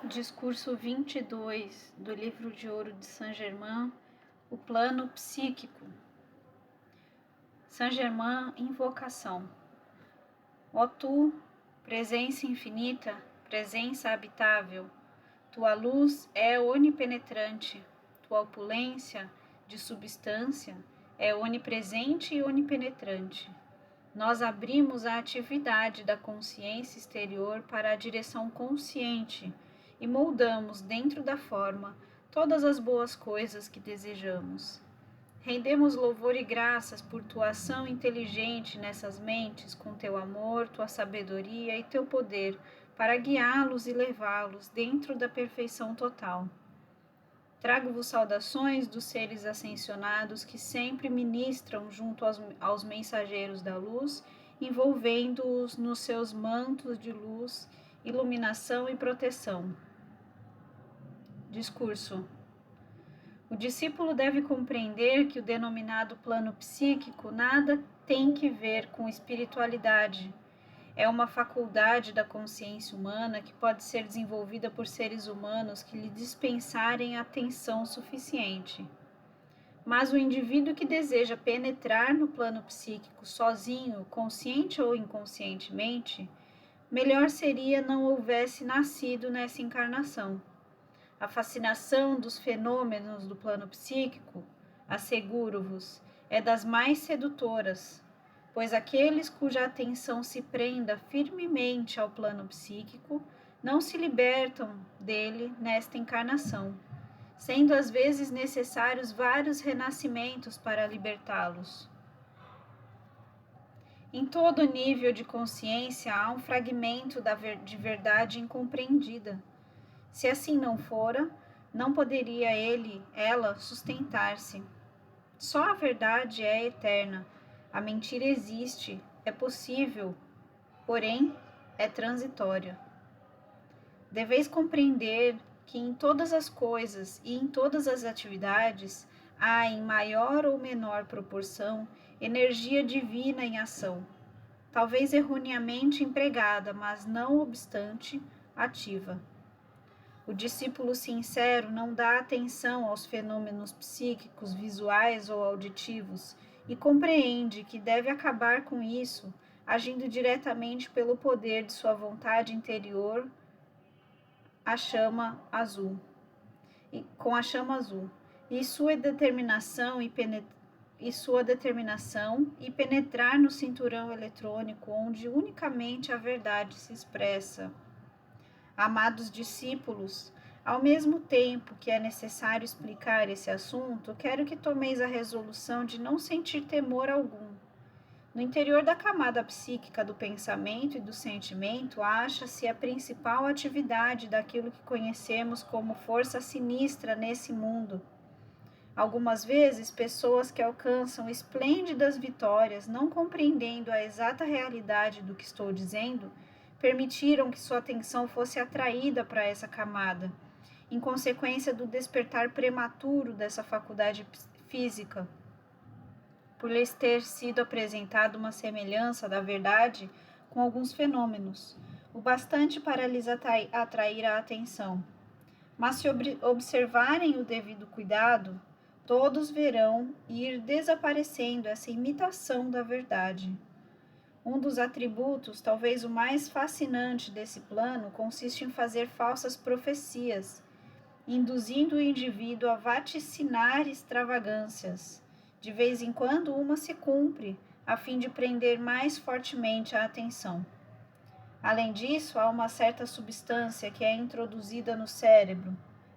Discurso 22 do Livro de Ouro de Saint-Germain, o plano psíquico. Saint-Germain, invocação. Ó tu, presença infinita, presença habitável, tua luz é onipenetrante, tua opulência de substância é onipresente e onipenetrante. Nós abrimos a atividade da consciência exterior para a direção consciente e moldamos dentro da forma todas as boas coisas que desejamos. Rendemos louvor e graças por tua ação inteligente nessas mentes, com teu amor, tua sabedoria e teu poder, para guiá-los e levá-los dentro da perfeição total. Trago-vos saudações dos seres ascensionados que sempre ministram junto aos mensageiros da luz, envolvendo-os nos seus mantos de luz, iluminação e proteção. Discurso. O discípulo deve compreender que o denominado plano psíquico nada tem que ver com espiritualidade. É uma faculdade da consciência humana que pode ser desenvolvida por seres humanos que lhe dispensarem atenção suficiente. Mas o indivíduo que deseja penetrar no plano psíquico sozinho, consciente ou inconscientemente, melhor seria não houvesse nascido nessa encarnação. A fascinação dos fenômenos do plano psíquico, asseguro-vos, é das mais sedutoras, pois aqueles cuja atenção se prenda firmemente ao plano psíquico não se libertam dele nesta encarnação, sendo às vezes necessários vários renascimentos para libertá-los. Em todo nível de consciência há um fragmento de verdade incompreendida. Se assim não fora, não poderia ela sustentar-se. Só a verdade é eterna. A mentira existe, é possível, porém é transitória. Deveis compreender que em todas as coisas e em todas as atividades há, em maior ou menor proporção, energia divina em ação, talvez erroneamente empregada, mas não obstante ativa. O discípulo sincero não dá atenção aos fenômenos psíquicos, visuais ou auditivos e compreende que deve acabar com isso, agindo diretamente pelo poder de sua vontade interior, com a chama azul, e sua determinação e penetrar no cinturão eletrônico onde unicamente a verdade se expressa. Amados discípulos, ao mesmo tempo que é necessário explicar esse assunto, quero que tomeis a resolução de não sentir temor algum. No interior da camada psíquica do pensamento e do sentimento acha-se a principal atividade daquilo que conhecemos como força sinistra nesse mundo. Algumas vezes, pessoas que alcançam esplêndidas vitórias, não compreendendo a exata realidade do que estou dizendo, permitiram que sua atenção fosse atraída para essa camada, em consequência do despertar prematuro dessa faculdade física. Por lhes ter sido apresentada uma semelhança da verdade com alguns fenômenos, o bastante para lhes atrair a atenção. Mas se observarem o devido cuidado, todos verão ir desaparecendo essa imitação da verdade. Um dos atributos, talvez o mais fascinante desse plano, consiste em fazer falsas profecias, induzindo o indivíduo a vaticinar extravagâncias. De vez em quando, uma se cumpre, a fim de prender mais fortemente a atenção. Além disso, há uma certa substância que é introduzida no cérebro.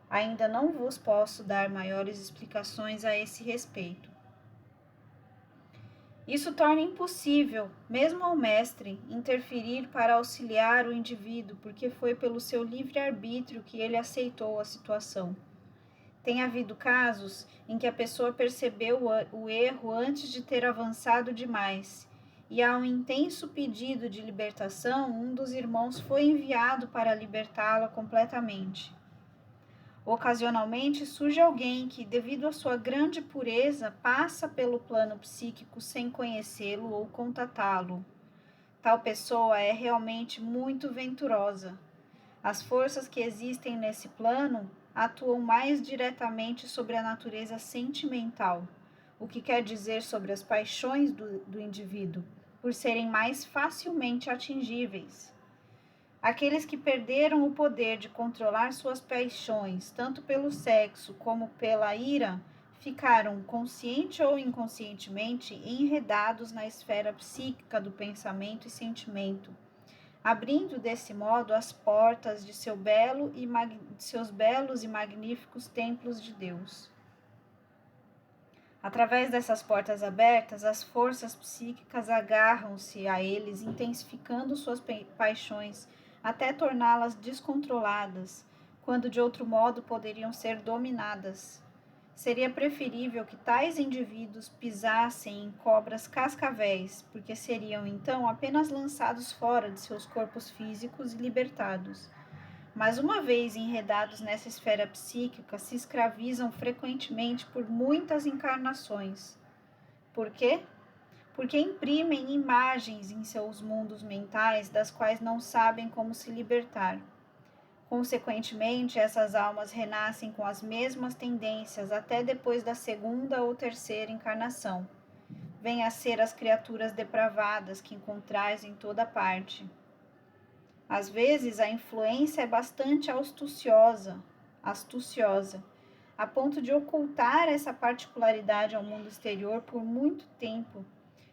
Ainda não vos posso dar maiores explicações a esse respeito. Isso torna impossível, mesmo ao mestre, interferir para auxiliar o indivíduo, porque foi pelo seu livre-arbítrio que ele aceitou a situação. Tem havido casos em que a pessoa percebeu o erro antes de ter avançado demais, e a um intenso pedido de libertação, um dos irmãos foi enviado para libertá-la completamente. Ocasionalmente surge alguém que, devido à sua grande pureza, passa pelo plano psíquico sem conhecê-lo ou contatá-lo. Tal pessoa é realmente muito venturosa. As forças que existem nesse plano atuam mais diretamente sobre a natureza sentimental, o que quer dizer sobre as paixões do indivíduo, por serem mais facilmente atingíveis. Aqueles que perderam o poder de controlar suas paixões, tanto pelo sexo como pela ira, ficaram, consciente ou inconscientemente, enredados na esfera psíquica do pensamento e sentimento, abrindo desse modo as portas de seus belos e magníficos templos de Deus. Através dessas portas abertas, as forças psíquicas agarram-se a eles, intensificando suas paixões, até torná-las descontroladas, quando de outro modo poderiam ser dominadas. Seria preferível que tais indivíduos pisassem em cobras cascavéis, porque seriam então apenas lançados fora de seus corpos físicos e libertados. Mas uma vez enredados nessa esfera psíquica, se escravizam frequentemente por muitas encarnações. Por quê? Porque imprimem imagens em seus mundos mentais das quais não sabem como se libertar. Consequentemente, essas almas renascem com as mesmas tendências até depois da segunda ou terceira encarnação. Vêm a ser as criaturas depravadas que encontrais em toda parte. Às vezes, a influência é bastante astuciosa, a ponto de ocultar essa particularidade ao mundo exterior por muito tempo,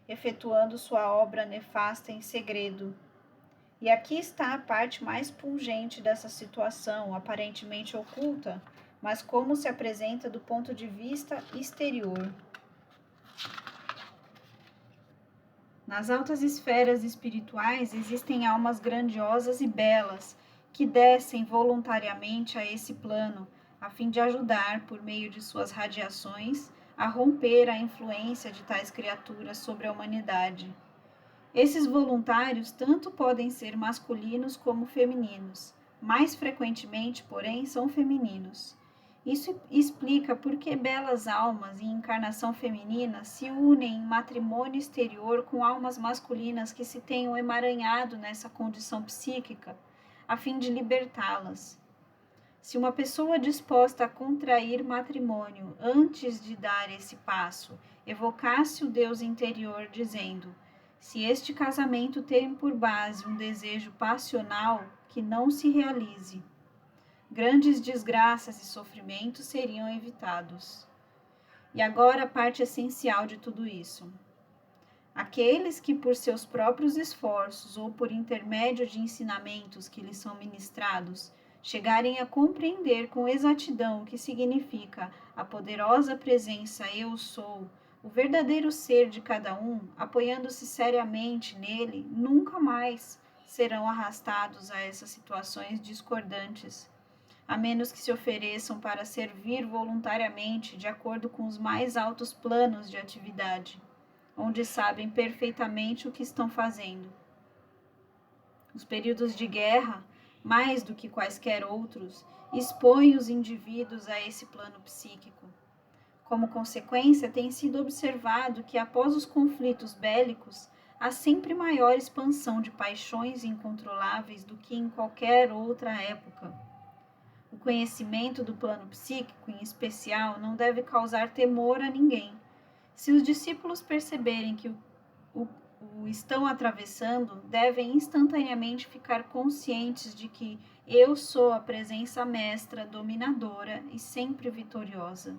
efetuando sua obra nefasta em segredo. E aqui está a parte mais pungente dessa situação, aparentemente oculta, mas como se apresenta do ponto de vista exterior. Nas altas esferas espirituais existem almas grandiosas e belas que descem voluntariamente a esse plano, a fim de ajudar, por meio de suas radiações, a romper a influência de tais criaturas sobre a humanidade. Esses voluntários tanto podem ser masculinos como femininos. Mais frequentemente, porém, são femininos. Isso explica por que belas almas em encarnação feminina se unem em matrimônio exterior com almas masculinas que se tenham emaranhado nessa condição psíquica, a fim de libertá-las. Se uma pessoa disposta a contrair matrimônio antes de dar esse passo evocasse o Deus interior dizendo: se este casamento tem por base um desejo passional, que não se realize, grandes desgraças e sofrimentos seriam evitados. E agora a parte essencial de tudo isso. Aqueles que, por seus próprios esforços ou por intermédio de ensinamentos que lhes são ministrados, chegarem a compreender com exatidão o que significa a poderosa presença Eu Sou, o verdadeiro ser de cada um, apoiando-se seriamente nele, nunca mais serão arrastados a essas situações discordantes, a menos que se ofereçam para servir voluntariamente de acordo com os mais altos planos de atividade, onde sabem perfeitamente o que estão fazendo. Os períodos de guerra, mais do que quaisquer outros, expõem os indivíduos a esse plano psíquico. Como consequência, tem sido observado que após os conflitos bélicos, há sempre maior expansão de paixões incontroláveis do que em qualquer outra época. O conhecimento do plano psíquico, em especial, não deve causar temor a ninguém. Se os discípulos perceberem que o estão atravessando, devem instantaneamente ficar conscientes de que eu sou a presença mestra, dominadora e sempre vitoriosa.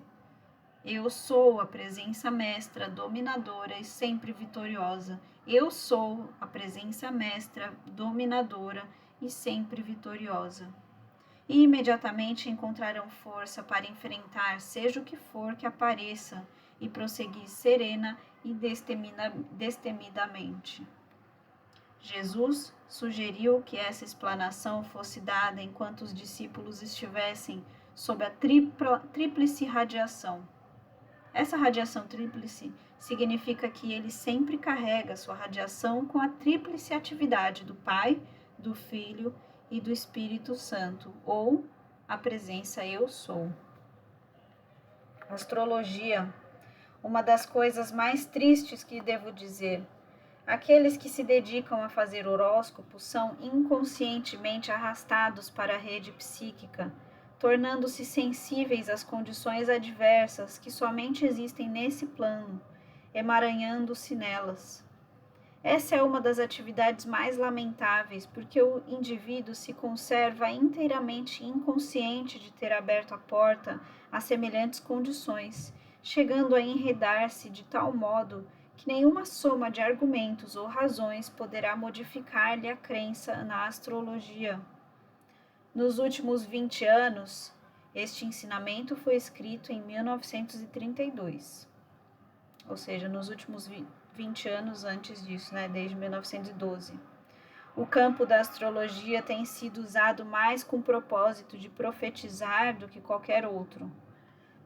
Eu sou a presença mestra, dominadora e sempre vitoriosa. Eu sou a presença mestra, dominadora e sempre vitoriosa. E imediatamente encontrarão força para enfrentar seja o que for que apareça e prosseguir serena e destemidamente. Jesus sugeriu que essa explanação fosse dada enquanto os discípulos estivessem sob a tríplice radiação. Essa radiação tríplice significa que ele sempre carrega sua radiação com a tríplice atividade do Pai, do Filho e do Espírito Santo, ou a presença Eu Sou. Astrologia. Uma das coisas mais tristes que devo dizer Aqueles que se dedicam a fazer horóscopos são inconscientemente arrastados para a rede psíquica, tornando-se sensíveis às condições adversas que somente existem nesse plano, emaranhando-se nelas. Essa é uma das atividades mais lamentáveis, porque o indivíduo se conserva inteiramente inconsciente de ter aberto a porta a semelhantes condições, chegando a enredar-se de tal modo que nenhuma soma de argumentos ou razões poderá modificar-lhe a crença na astrologia. Nos últimos 20 anos, este ensinamento foi escrito em 1932, ou seja, nos últimos 20 anos antes disso, desde 1912. O campo da astrologia tem sido usado mais com o propósito de profetizar do que qualquer outro.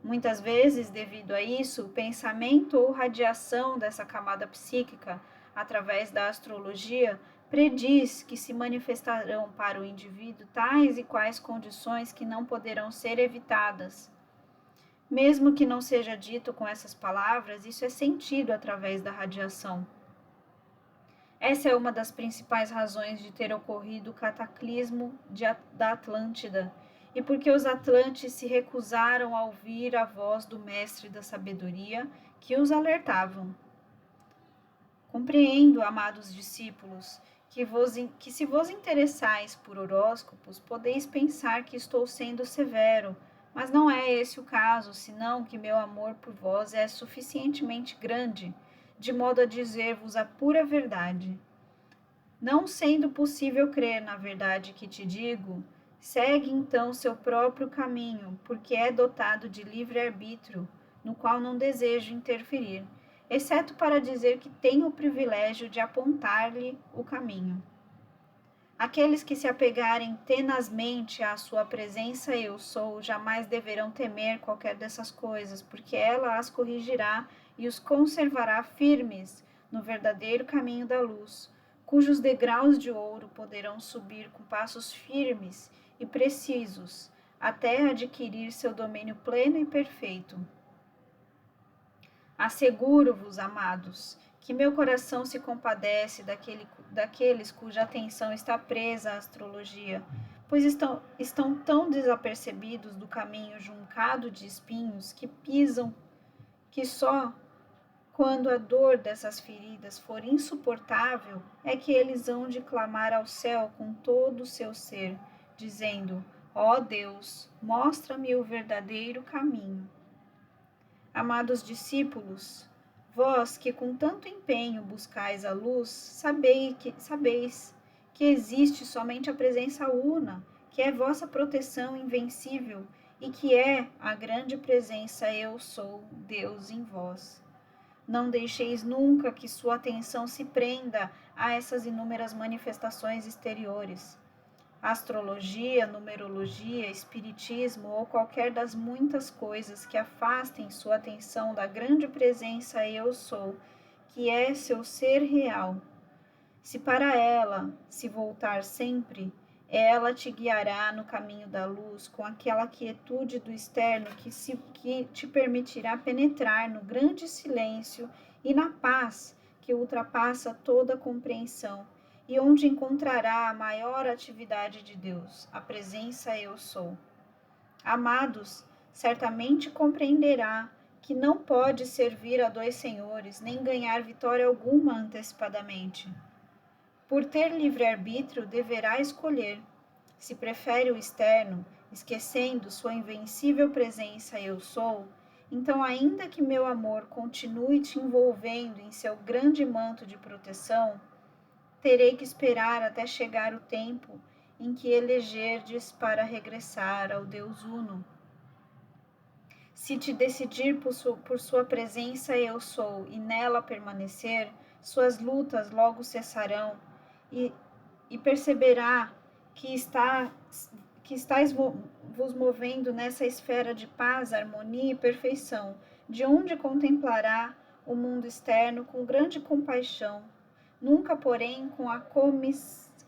Muitas vezes, devido a isso, o pensamento ou radiação dessa camada psíquica, através da astrologia, prediz que se manifestarão para o indivíduo tais e quais condições que não poderão ser evitadas. Mesmo que não seja dito com essas palavras, isso é sentido através da radiação. Essa é uma das principais razões de ter ocorrido o cataclismo da Atlântida, e porque os atlantes se recusaram a ouvir a voz do mestre da sabedoria que os alertavam. Compreendo, amados discípulos, que se vos interessais por horóscopos, podeis pensar que estou sendo severo, mas não é esse o caso, senão que meu amor por vós é suficientemente grande, de modo a dizer-vos a pura verdade. Não sendo possível crer na verdade que te digo, segue então seu próprio caminho, porque é dotado de livre-arbítrio, no qual não desejo interferir, exceto para dizer que tenho o privilégio de apontar-lhe o caminho. Aqueles que se apegarem tenazmente à sua presença eu sou, jamais deverão temer qualquer dessas coisas, porque ela as corrigirá e os conservará firmes no verdadeiro caminho da luz, cujos degraus de ouro poderão subir com passos firmes e precisos, até adquirir seu domínio pleno e perfeito. Asseguro-vos, amados, que meu coração se compadece daqueles cuja atenção está presa à astrologia, pois estão tão desapercebidos do caminho juncado de espinhos que pisam, que só quando a dor dessas feridas for insuportável é que eles hão de clamar ao céu com todo o seu ser, dizendo: ó Deus, mostra-me o verdadeiro caminho. Amados discípulos, vós que com tanto empenho buscais a luz, sabeis que existe somente a presença una, que é vossa proteção invencível e que é a grande presença eu sou, Deus em vós. Não deixeis nunca que sua atenção se prenda a essas inúmeras manifestações exteriores. Astrologia, numerologia, espiritismo ou qualquer das muitas coisas que afastem sua atenção da grande presença eu sou, que é seu ser real. Se para ela se voltar sempre, ela te guiará no caminho da luz com aquela quietude do externo que te permitirá penetrar no grande silêncio e na paz que ultrapassa toda compreensão, e onde encontrará a maior atividade de Deus, a presença eu sou. Amados, certamente compreenderá que não pode servir a dois senhores, nem ganhar vitória alguma antecipadamente. Por ter livre-arbítrio, deverá escolher. Se prefere o externo, esquecendo sua invencível presença eu sou, então, ainda que meu amor continue te envolvendo em seu grande manto de proteção, terei que esperar até chegar o tempo em que elegerdes para regressar ao Deus Uno. Se te decidir por sua presença eu sou e nela permanecer, suas lutas logo cessarão e perceberá que estáis vos movendo nessa esfera de paz, harmonia e perfeição, de onde contemplará o mundo externo com grande compaixão, nunca, porém, com a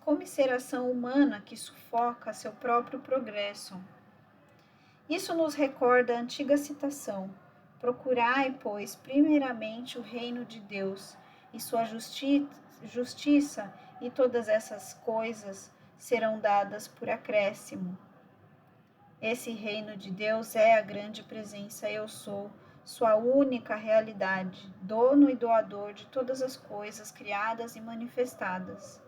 comisseração humana que sufoca seu próprio progresso. Isso nos recorda a antiga citação: procurai, pois, primeiramente o reino de Deus e sua justiça, e todas essas coisas serão dadas por acréscimo. Esse reino de Deus é a grande presença eu sou, sua única realidade, dono e doador de todas as coisas criadas e manifestadas.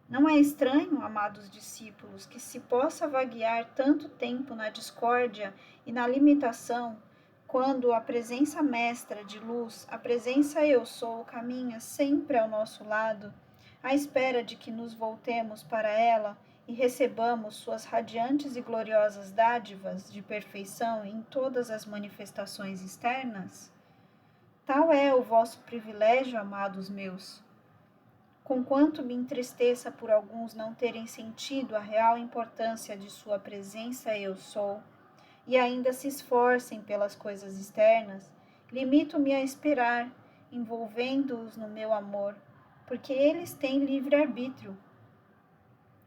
Não é estranho, amados discípulos, que se possa vaguear tanto tempo na discórdia e na limitação, quando a presença mestra de luz, a presença eu sou, caminha sempre ao nosso lado, à espera de que nos voltemos para ela e recebamos suas radiantes e gloriosas dádivas de perfeição em todas as manifestações externas? Tal é o vosso privilégio, amados meus. Conquanto me entristeça por alguns não terem sentido a real importância de sua presença eu sou, e ainda se esforcem pelas coisas externas, limito-me a esperar, envolvendo-os no meu amor, porque eles têm livre-arbítrio.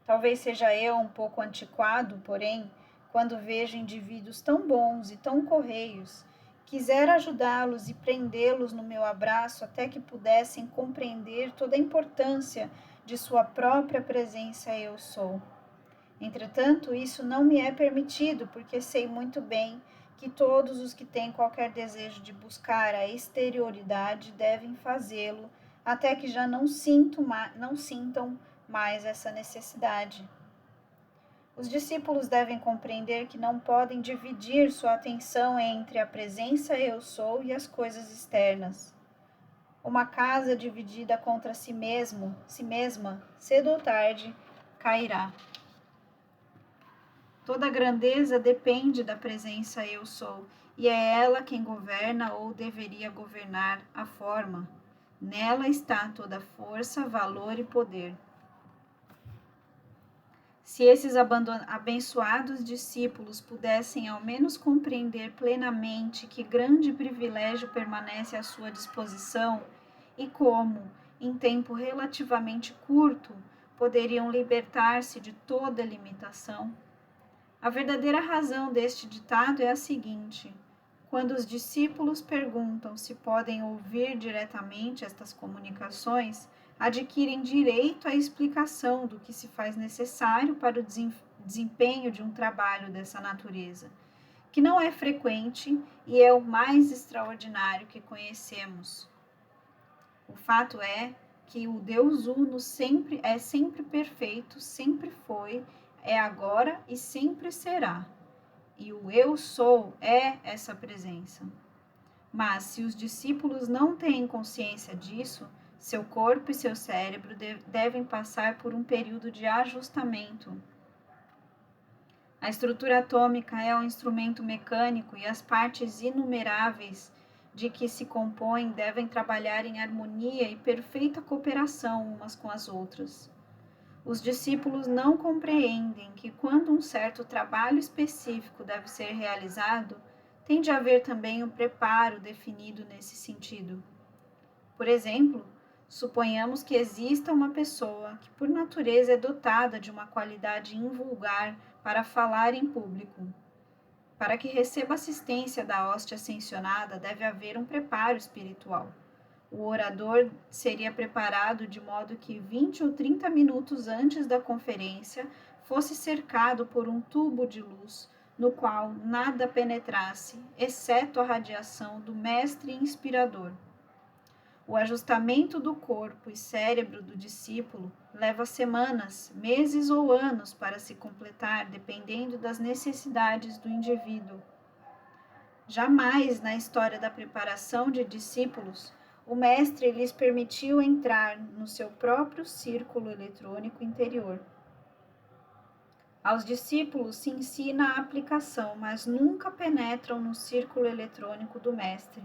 Talvez seja eu um pouco antiquado, porém, quando vejo indivíduos tão bons e tão correios, quisera ajudá-los e prendê-los no meu abraço até que pudessem compreender toda a importância de sua própria presença eu sou. Entretanto, isso não me é permitido, porque sei muito bem que todos os que têm qualquer desejo de buscar a exterioridade devem fazê-lo, até que já não sintam mais essa necessidade. Os discípulos devem compreender que não podem dividir sua atenção entre a presença eu sou e as coisas externas. Uma casa dividida contra si mesma, cedo ou tarde, cairá. Toda grandeza depende da presença eu sou, e é ela quem governa ou deveria governar a forma. Nela está toda força, valor e poder. Se esses abençoados discípulos pudessem ao menos compreender plenamente que grande privilégio permanece à sua disposição e como, em tempo relativamente curto, poderiam libertar-se de toda limitação. A verdadeira razão deste ditado é a seguinte: quando os discípulos perguntam se podem ouvir diretamente estas comunicações, adquirem direito à explicação do que se faz necessário para o desempenho de um trabalho dessa natureza, que não é frequente e é o mais extraordinário que conhecemos. O fato é que o Deus Uno é sempre perfeito, sempre foi, é agora e sempre será. E o eu sou é essa presença. Mas se os discípulos não têm consciência disso, seu corpo e seu cérebro devem passar por um período de ajustamento. A estrutura atômica é um instrumento mecânico e as partes inumeráveis de que se compõem devem trabalhar em harmonia e perfeita cooperação umas com as outras. Os discípulos não compreendem que quando um certo trabalho específico deve ser realizado, tem de haver também um preparo definido nesse sentido. Por exemplo, suponhamos que exista uma pessoa que por natureza é dotada de uma qualidade invulgar para falar em público. Para que receba assistência da hóstia ascensionada, deve haver um preparo espiritual. O orador seria preparado de modo que 20 ou 30 minutos antes da conferência fosse cercado por um tubo de luz, no qual nada penetrasse, exceto a radiação do mestre inspirador. O ajustamento do corpo e cérebro do discípulo leva semanas, meses ou anos para se completar, dependendo das necessidades do indivíduo. Jamais na história da preparação de discípulos, o mestre lhes permitiu entrar no seu próprio círculo eletrônico interior. Aos discípulos se ensina a aplicação, mas nunca penetram no círculo eletrônico do mestre.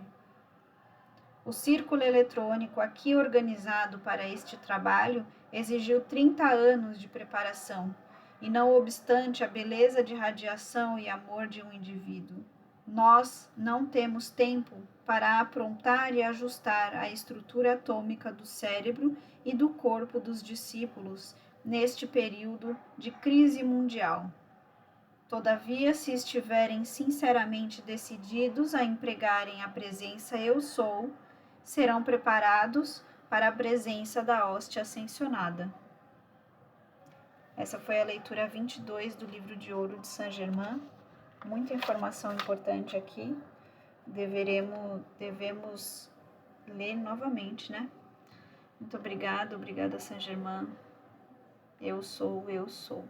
O círculo eletrônico aqui organizado para este trabalho exigiu 30 anos de preparação, e não obstante a beleza de radiação e amor de um indivíduo, nós não temos tempo para aprontar e ajustar a estrutura atômica do cérebro e do corpo dos discípulos neste período de crise mundial. Todavia, se estiverem sinceramente decididos a empregarem a presença eu sou, serão preparados para a presença da hóstia ascensionada. Essa foi a leitura 22 do livro de ouro de Saint Germain. Muita informação importante aqui. Devemos ler novamente, né? Muito obrigada, Saint Germain. Eu sou.